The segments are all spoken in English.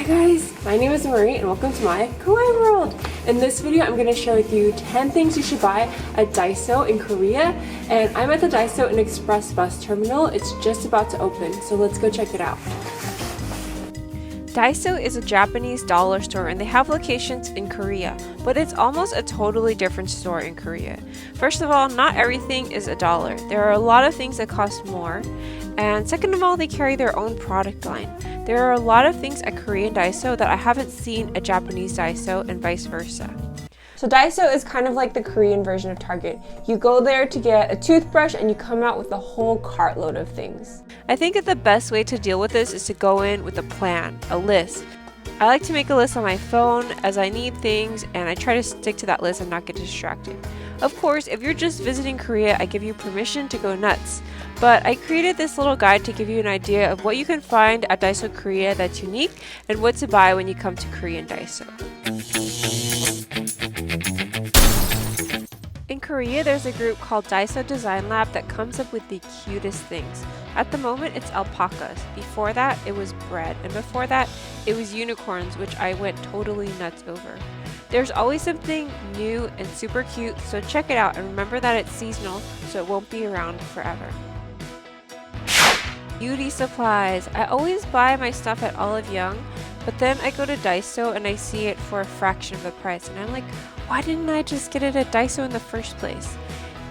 Hi guys, my name is Marie and welcome to my Kawaii world. In this video, I'm going to share with you 10 things you should buy at DAISO in Korea. And I'm at the DAISO in Express Bus Terminal. It's just about to open, so let's go check it out. DAISO is a Japanese dollar store and they have locations in Korea, but it's almost a totally different store in Korea. First of all, not everything is $1. There are a lot of things that cost more. And second of all, they carry their own product line. There are a lot of things at Korean DAISO that I haven't seen at Japanese DAISO and vice versa. So DAISO is kind of like the Korean version of Target. You go there to get a toothbrush and you come out with a whole cartload of things. I think that the best way to deal with this is to go in with a plan, a list. I like to make a list on my phone as I need things and I try to stick to that list and not get distracted. Of course, if you're just visiting Korea, I give you permission to go nuts. But I created this little guide to give you an idea of what you can find at DAISO Korea that's unique and what to buy when you come to Korean DAISO. In Korea, there's a group called DAISO Design Lab that comes up with the cutest things. At the moment, it's alpacas. Before that, it was bread. And before that, it was unicorns, which I went totally nuts over. There's always something new and super cute, so check it out and remember that it's seasonal, so it won't be around forever. Beauty supplies. I always buy my stuff at Olive Young, but then I go to DAISO and I see it for a fraction of the price, and I'm like, why didn't I just get it at DAISO in the first place?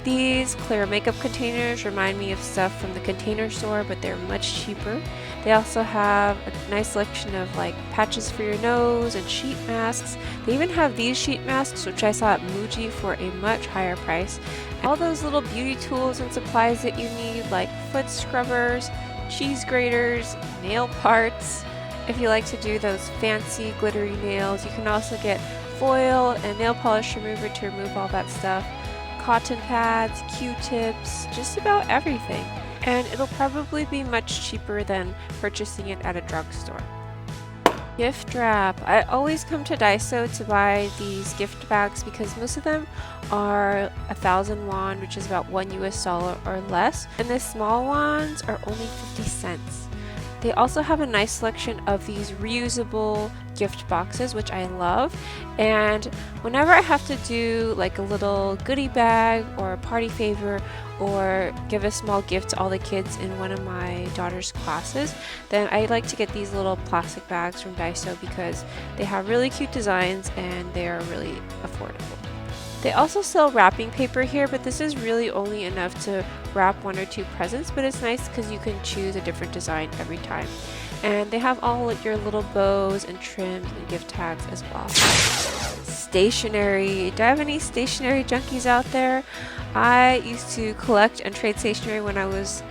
These clear makeup containers remind me of stuff from the container store, but they're much cheaper. They also have a nice selection of like patches for your nose and sheet masks. They even have these sheet masks, which I saw at Muji for a much higher price. All those little beauty tools and supplies that you need, like foot scrubbers, cheese graters, nail parts. If you like to do those fancy glittery nails, you can also get foil and nail polish remover to remove all that stuff. Cotton pads, Q-tips, just about everything. And it'll probably be much cheaper than purchasing it at a drugstore. Gift wrap. I always come to DAISO to buy these gift bags because most of them are 1,000 won, which is about $1 US or less. And the small ones are only 50 cents. They also have a nice selection of these reusable gift boxes, which I love. And whenever I have to do like a little goodie bag or a party favor or give a small gift to all the kids in one of my daughter's classes, then I like to get these little plastic bags from DAISO because they have really cute designs and they are really affordable. They also sell wrapping paper here, but this is really only enough to wrap 1 or 2 presents, but it's nice because you can choose a different design every time. And they have all your little bows and trims and gift tags as well. Stationery. Do I have any stationery junkies out there? I used to collect and trade stationery when I was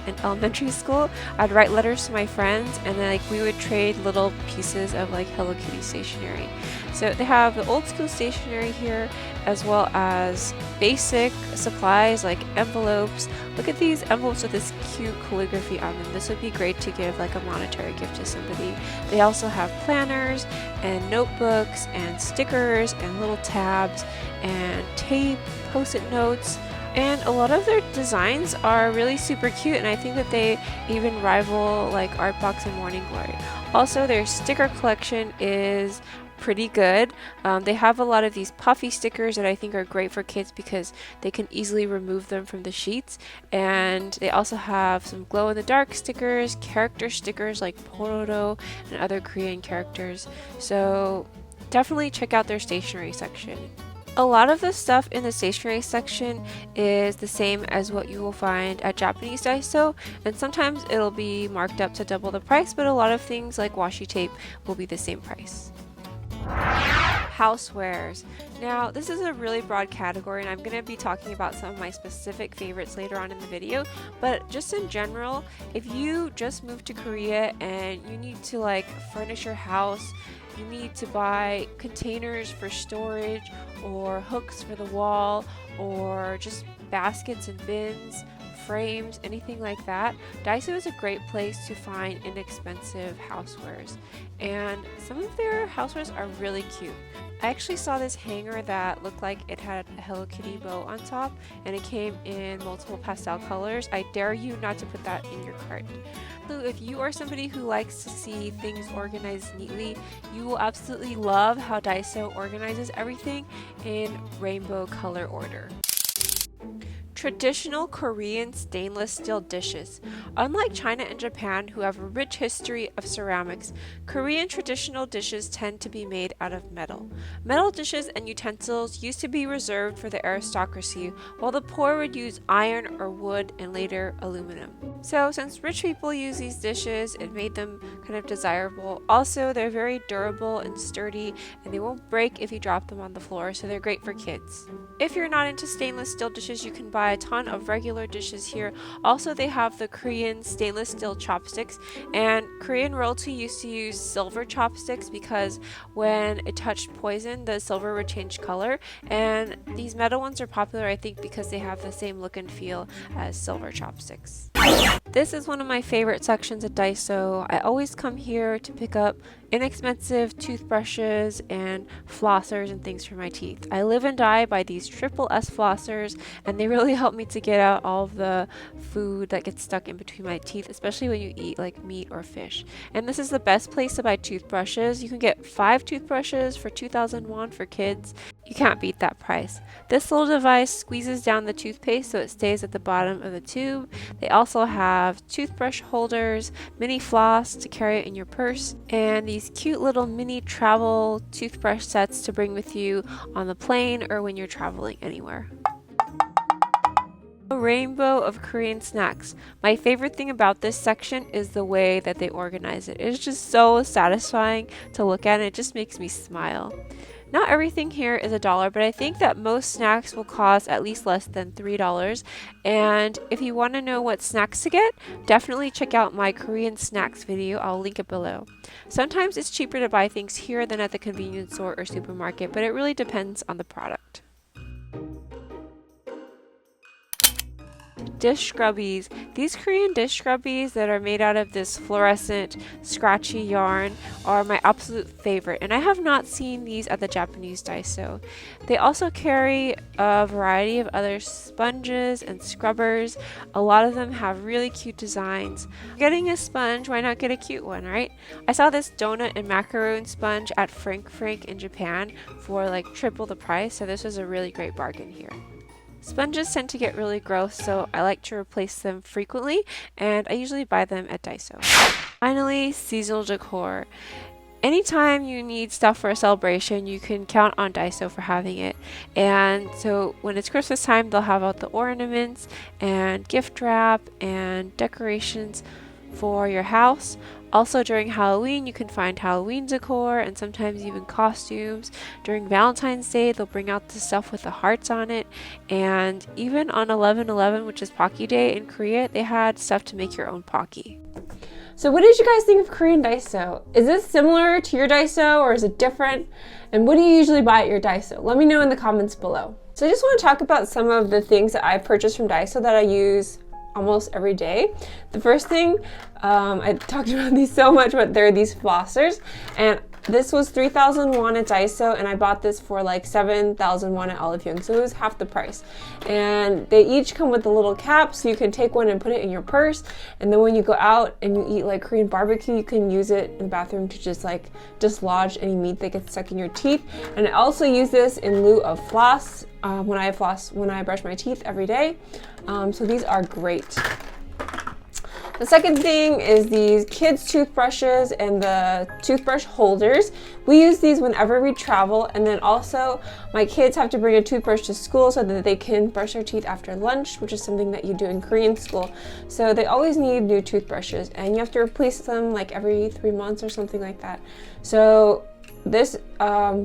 in elementary school. I'd write letters to my friends and then we would trade little pieces of like Hello Kitty stationery. So they have the old school stationery here as well as basic supplies like envelopes. Look at these envelopes with this cute calligraphy on them. This would be great to give like a monetary gift to somebody. They also have planners and notebooks and stickers and little tabs and tape, post-it notes, and a lot of their designs are really super cute, and I think that they even rival like Artbox and Morning Glory. Also, their sticker collection is pretty good. They have a lot of these puffy stickers that I think are great for kids because they can easily remove them from the sheets, and they also have some glow-in-the-dark stickers, character stickers like Pororo and other Korean characters, so definitely check out their stationery section. A lot of the stuff in the stationery section is the same as what you will find at Japanese DAISO, and sometimes it'll be marked up to double the price, but a lot of things like washi tape will be the same price. Housewares. Now, this is a really broad category and I'm going to be talking about some of my specific favorites later on in the video, but just in general, if you just moved to Korea and you need to like furnish your house, you need to buy containers for storage or hooks for the wall or just baskets and bins, frames, anything like that, DAISO is a great place to find inexpensive housewares. And some of their housewares are really cute. I actually saw this hanger that looked like it had a Hello Kitty bow on top, and it came in multiple pastel colors. I dare you not to put that in your cart. So if you are somebody who likes to see things organized neatly, you will absolutely love how DAISO organizes everything in rainbow color order. Traditional Korean stainless steel dishes. Unlike China and Japan, who have a rich history of ceramics, Korean traditional dishes tend to be made out of metal. Metal dishes and utensils used to be reserved for the aristocracy, while the poor would use iron or wood and later aluminum. So since rich people use these dishes, it made them kind of desirable. Also, they're very durable and sturdy, and they won't break if you drop them on the floor, so they're great for kids. If you're not into stainless steel dishes, you can buy a ton of regular dishes here. Also, they have the Korean stainless steel chopsticks, and Korean royalty used to use silver chopsticks because when it touched poison, the silver would change color, and these metal ones are popular, I think, because they have the same look and feel as silver chopsticks. This is one of my favorite sections at DAISO. I always come here to pick up inexpensive toothbrushes and flossers and things for my teeth. I live and die by these triple S flossers, and they really help me to get out all of the food that gets stuck in between my teeth, especially when you eat like meat or fish. And this is the best place to buy toothbrushes. You can get 5 toothbrushes for 2,000 won for kids. You can't beat that price. This little device squeezes down the toothpaste so it stays at the bottom of the tube. They also have toothbrush holders, mini floss to carry it in your purse, and these cute little mini travel toothbrush sets to bring with you on the plane or when you're traveling anywhere. A rainbow of Korean snacks. My favorite thing about this section is the way that they organize it. It's just so satisfying to look at, and it just makes me smile. Not everything here is $1, but I think that most snacks will cost at least less than $3. And if you want to know what snacks to get, definitely check out my Korean snacks video. I'll link it below. Sometimes it's cheaper to buy things here than at the convenience store or supermarket, but it really depends on the product. Dish scrubbies. These Korean dish scrubbies that are made out of this fluorescent scratchy yarn are my absolute favorite, and I have not seen these at the Japanese DAISO. They also carry a variety of other sponges and scrubbers. A lot of them have really cute designs. Getting a sponge, why not get a cute one, right? I saw this donut and macaroon sponge at Frank in Japan for like triple the price, so this was a really great bargain here. Sponges tend to get really gross, so I like to replace them frequently, and I usually buy them at DAISO. Finally, seasonal decor. Anytime you need stuff for a celebration, you can count on DAISO for having it. And so when it's Christmas time, they'll have out the ornaments and gift wrap and decorations for your house. Also during Halloween, you can find Halloween decor and sometimes even costumes. During Valentine's Day, they'll bring out the stuff with the hearts on it. And even on 11/11, which is Pocky Day in Korea, they had stuff to make your own Pocky. So what did you guys think of Korean DAISO? Is this similar to your DAISO or is it different? And what do you usually buy at your DAISO? Let me know in the comments below. So I just want to talk about some of the things that I purchased from DAISO that I use almost every day. The first thing, I talked about these so much, but they're these flossers, and this was 3,000 won at DAISO, and I bought this for like 7,000 won at Olive Young, so it was half the price. And they each come with a little cap, so you can take one and put it in your purse, and then when you go out and you eat like Korean barbecue, you can use it in the bathroom to just like dislodge any meat that gets stuck in your teeth. And I also use this in lieu of floss when I brush my teeth every day. So these are great. The second thing is these kids toothbrushes and the toothbrush holders. We use these whenever we travel, and then also my kids have to bring a toothbrush to school so that they can brush their teeth after lunch, which is something that you do in Korean school. So they always need new toothbrushes, and you have to replace them like every 3 months or something like that. So this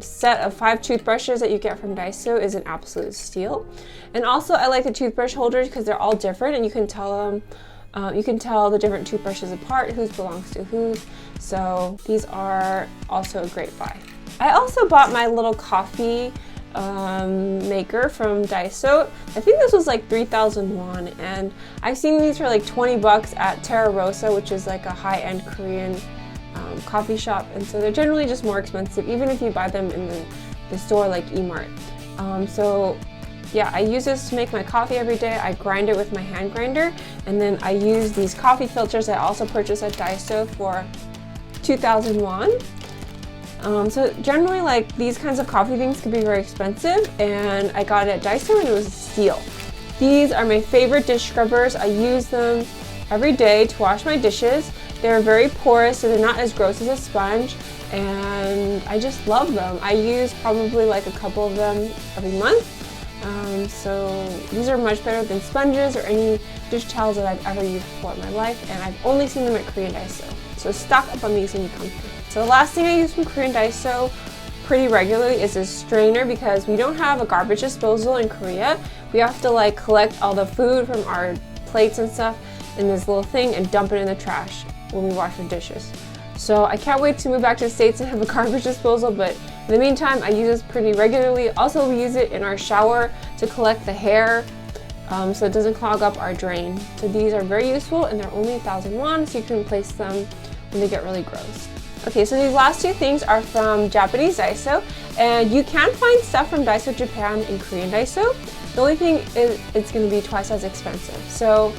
set of 5 toothbrushes that you get from DAISO is an absolute steal. And also I like the toothbrush holders because they're all different, and you can tell the different toothbrushes apart, whose belongs to whose. So these are also a great buy. I also bought my little coffee maker from DAISO. I think this was like 3,000 won, and I've seen these for like 20 bucks at Terra Rosa, which is like a high-end Korean coffee shop, and so they're generally just more expensive even if you buy them in the store like E-Mart. So yeah, I use this to make my coffee every day. I grind it with my hand grinder, and then I use these coffee filters I also purchased at DAISO for 2,000 won. So generally, like, these kinds of coffee things can be very expensive, and I got it at DAISO and it was a steal. These are my favorite dish scrubbers. I use them every day to wash my dishes. They're very porous, so they're not as gross as a sponge, and I just love them. I use probably like a couple of them every month. So these are much better than sponges or any dish towels that I've ever used before in my life, and I've only seen them at Korean DAISO. So stock up on these when you come here. So the last thing I use from Korean DAISO pretty regularly is a strainer, because we don't have a garbage disposal in Korea. We have to like collect all the food from our plates and stuff in this little thing and dump it in the trash when we wash our dishes. So I can't wait to move back to the States and have a garbage disposal, but in the meantime, I use this pretty regularly. Also, we use it in our shower to collect the hair, so it doesn't clog up our drain. So these are very useful, and they're only 1,000 won, so you can replace them when they get really gross. Okay, so these last two things are from Japanese DAISO, and you can find stuff from DAISO Japan in Korean DAISO. The only thing is it's going to be twice as expensive. So,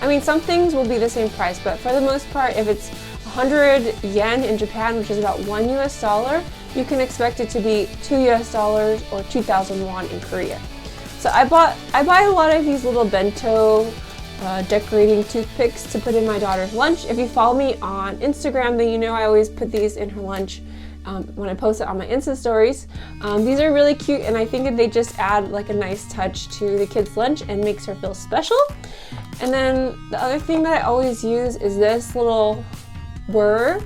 I mean, some things will be the same price, but for the most part, if it's 100 yen in Japan, which is about $1 US, you can expect it to be $2 US or 2,000 won in Korea. So I buy a lot of these little bento decorating toothpicks to put in my daughter's lunch. If you follow me on Instagram, then you know I always put these in her lunch when I post it on my Insta stories. These are really cute, and I think that they just add like a nice touch to the kids' lunch and makes her feel special. And then the other thing that I always use is this little whir.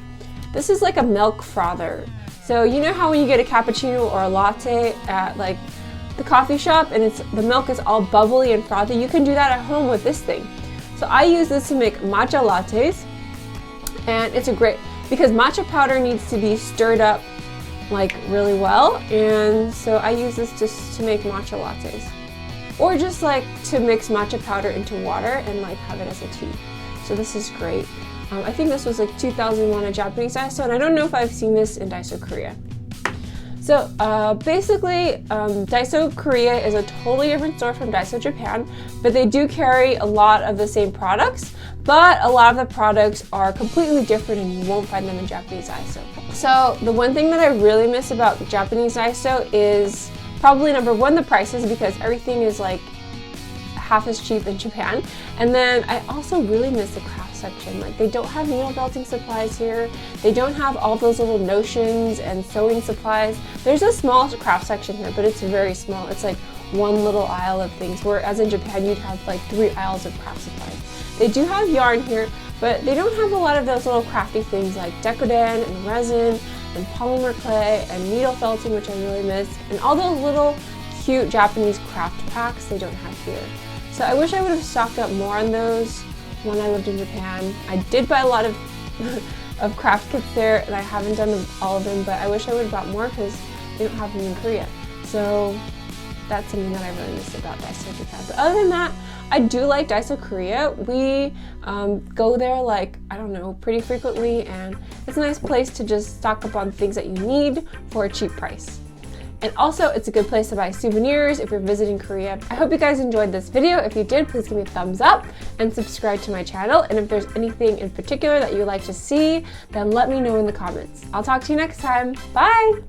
This is like a milk frother. So you know how when you get a cappuccino or a latte at like the coffee shop and the milk is all bubbly and frothy, you can do that at home with this thing. So I use this to make matcha lattes, and it's a great, because matcha powder needs to be stirred up like really well, and so I use this just to make matcha lattes, or just like to mix matcha powder into water and like have it as a tea. So this is great. I think this was like 2,000 won at Japanese DAISO, and I don't know if I've seen this in DAISO Korea. So basically, DAISO Korea is a totally different store from DAISO Japan, but they do carry a lot of the same products, but a lot of the products are completely different and you won't find them in Japanese DAISO. So the one thing that I really miss about Japanese DAISO is probably number one, the prices, because everything is like half as cheap in Japan. And then I also really miss the craft section. Like, they don't have needle belting supplies here. They don't have all those little notions and sewing supplies. There's a small craft section here, but it's very small. It's like one little aisle of things, whereas in Japan you'd have like 3 aisles of craft supplies. They do have yarn here, but they don't have a lot of those little crafty things like decoden and resin and polymer clay and needle felting, which I really miss, and all those little cute Japanese craft packs they don't have here. So I wish I would have stocked up more on those when I lived in Japan. I did buy a lot of of craft kits there, and I haven't done all of them, but I wish I would have bought more because they don't have them in Korea. So that's something that I really missed about DAISO Japan. But other than that, I do like DAISO Korea. We go there like, I don't know, pretty frequently, and it's a nice place to just stock up on things that you need for a cheap price. And also, it's a good place to buy souvenirs if you're visiting Korea. I hope you guys enjoyed this video. If you did, please give me a thumbs up and subscribe to my channel. And if there's anything in particular that you'd like to see, then let me know in the comments. I'll talk to you next time. Bye!